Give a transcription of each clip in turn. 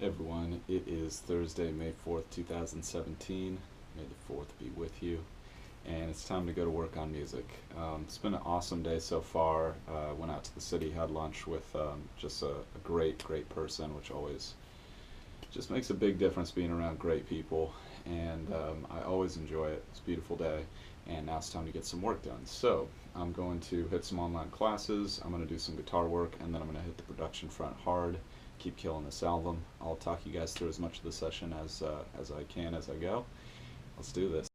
Everyone, it is Thursday, May 4th, 2017. May the 4th be with you. And it's time to go to work on music. It's been an awesome day so far. Went out to the city, had lunch with just a great person, which always just makes a big difference being around great people. And I always enjoy it. It's a beautiful day. And now it's time to get some work done. So I'm going to hit some online classes. I'm going to do some guitar work, and then I'm going to hit the production front hard. Keep killing this album. I'll talk you guys through as much of the session as I can as I go. Let's do this.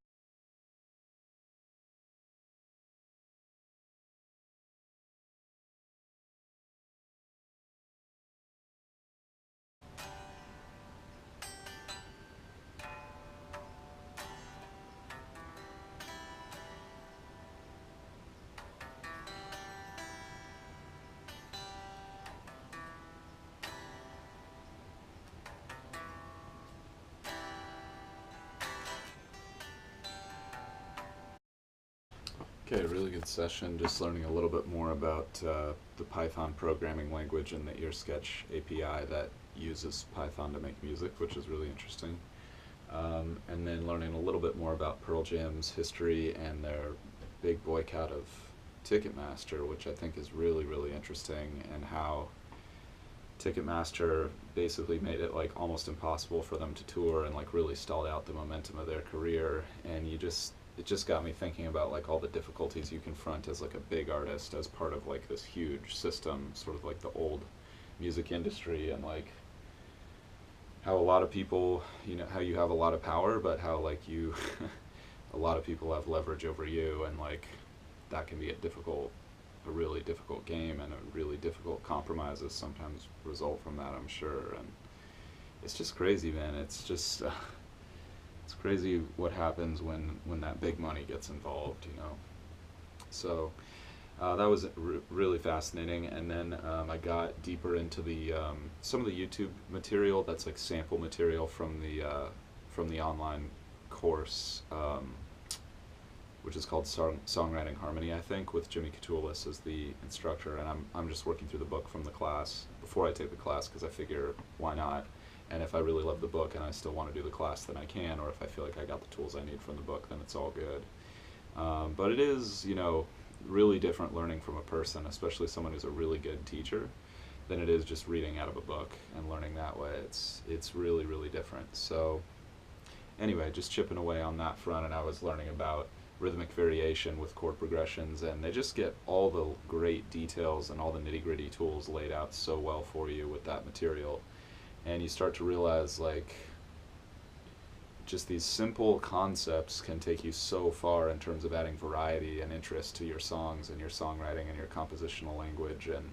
Okay, really good session. Just learning a little bit more about the Python programming language and the EarSketch API that uses Python to make music, which is really interesting. And then learning a little bit more about Pearl Jam's history and their big boycott of Ticketmaster, which I think is really interesting, and how Ticketmaster basically made it like almost impossible for them to tour and like really stalled out the momentum of their career. And it just got me thinking about like all the difficulties you confront as like a big artist as part of like this huge system, sort of like the old music industry, and like how a lot of people, how you have a lot of power, but how like you a lot of people have leverage over you, and like that can be a really difficult game, and a really difficult compromises sometimes result from that, I'm sure. And it's just crazy, man. It's crazy what happens when that big money gets involved. So that was really fascinating. And then I got deeper into the some of the YouTube material that's like sample material from the online course, which is called Songwriting Harmony, I think, with Jimmy Katulis as the instructor. And I'm just working through the book from the class before I take the class, because I figure, why not? And if I really love the book and I still want to do the class, then I can. Or if I feel like I got the tools I need from the book, then it's all good. But it is, really different learning from a person, especially someone who's a really good teacher, than it is just reading out of a book and learning that way. It's really different. So anyway, just chipping away on that front, and I was learning about rhythmic variation with chord progressions, and they just get all the great details and all the nitty-gritty tools laid out so well for you with that material. And you start to realize like just these simple concepts can take you so far in terms of adding variety and interest to your songs and your songwriting and your compositional language, and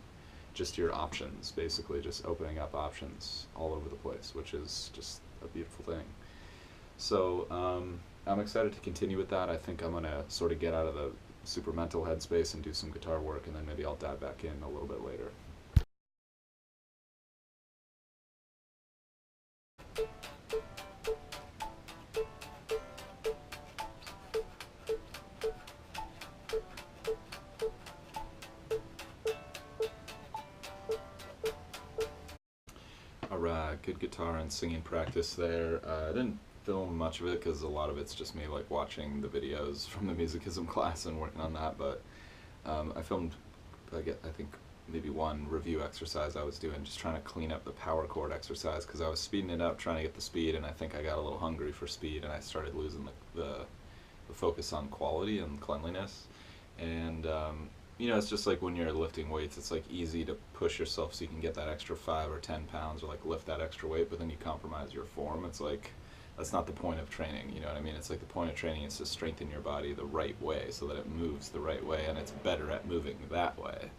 just your options, basically just opening up options all over the place, which is just a beautiful thing. So I'm excited to continue with that. I think I'm going to sort of get out of the super mental headspace and do some guitar work, and then maybe I'll dive back in a little bit later. Alright, good guitar and singing practice there. I didn't film much of it because a lot of it's just me like watching the videos from the musicism class and working on that, but I filmed, I think maybe one review exercise I was doing, just trying to clean up the power chord exercise, because I was speeding it up, trying to get the speed, and I think I got a little hungry for speed, and I started losing the focus on quality and cleanliness. And it's just like when you're lifting weights, it's like easy to push yourself so you can get that extra 5 or 10 pounds, or like lift that extra weight, but then you compromise your form. It's like that's not the point of training, you know what I mean? It's like the point of training is to strengthen your body the right way so that it moves the right way, and it's better at moving that way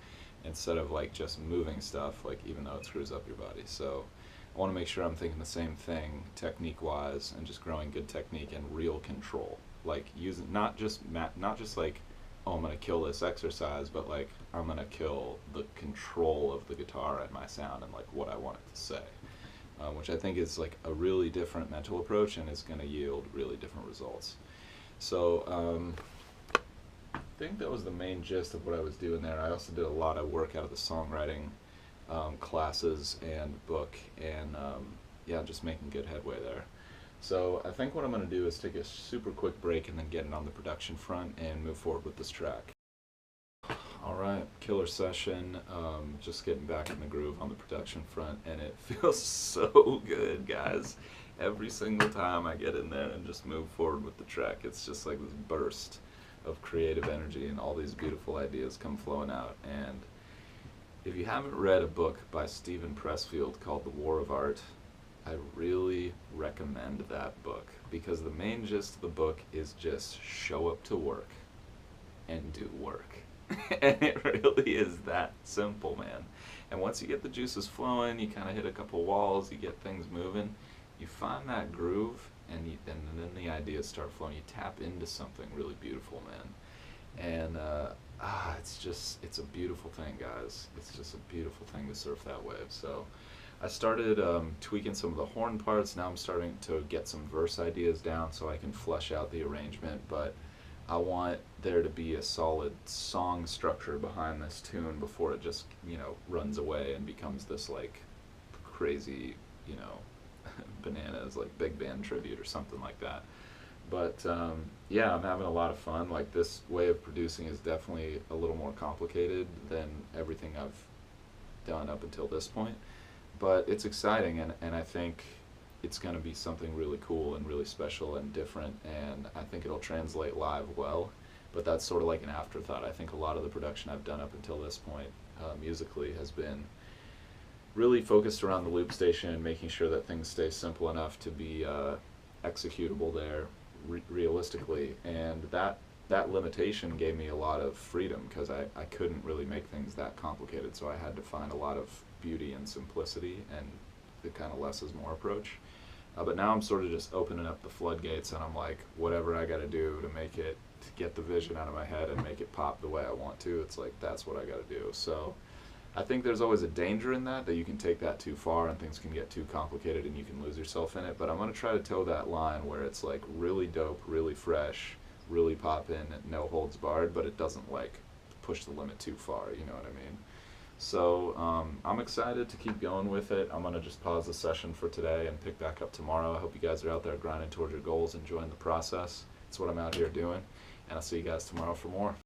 instead of like just moving stuff, like even though it screws up your body. So I want to make sure I'm thinking the same thing technique wise, and just growing good technique and real control, like using not just like, oh, I'm gonna kill this exercise, but like I'm gonna kill the control of the guitar and my sound and like what I want it to say, which I think is like a really different mental approach and is gonna yield really different results. So I think that was the main gist of what I was doing there. I also did a lot of work out of the songwriting classes and book, and yeah, just making good headway there. So I think what I'm going to do is take a super quick break and then get it on the production front and move forward with this track. All right, killer session. Just getting back in the groove on the production front, and it feels so good, guys. Every single time I get in there and just move forward with the track, it's just like this burst of creative energy, and all these beautiful ideas come flowing out. And if you haven't read a book by Stephen Pressfield called The War of Art, I really recommend that book, because the main gist of the book is just show up to work and do work. And it really is that simple, man. And once you get the juices flowing, you kind of hit a couple walls, you get things moving, you find that groove, and then the ideas start flowing. You tap into something really beautiful, man. And it's a beautiful thing, guys. It's just a beautiful thing to surf that wave. So I started tweaking some of the horn parts. Now I'm starting to get some verse ideas down so I can flesh out the arrangement, but I want there to be a solid song structure behind this tune before it just, runs away and becomes this like crazy, bananas, like big band tribute or something like that. But yeah, I'm having a lot of fun. Like, this way of producing is definitely a little more complicated than everything I've done up until this point. But it's exciting, and I think it's going to be something really cool and really special and different, and I think it'll translate live well. But that's sort of like an afterthought. I think a lot of the production I've done up until this point musically has been really focused around the loop station and making sure that things stay simple enough to be executable there realistically. And that limitation gave me a lot of freedom, because I couldn't really make things that complicated, so I had to find a lot of beauty and simplicity and the kind of less is more approach. But now I'm sort of just opening up the floodgates, and I'm like, whatever I got to do to get the vision out of my head and make it pop the way I want to, it's like, that's what I got to do. So I think there's always a danger in that you can take that too far and things can get too complicated and you can lose yourself in it. But I'm going to try to toe that line where it's like really dope, really fresh, really pop in, no holds barred, but it doesn't like push the limit too far, you know what I mean? So I'm excited to keep going with it. I'm going to just pause the session for today and pick back up tomorrow. I hope you guys are out there grinding towards your goals, enjoying the process. It's what I'm out here doing. And I'll see you guys tomorrow for more.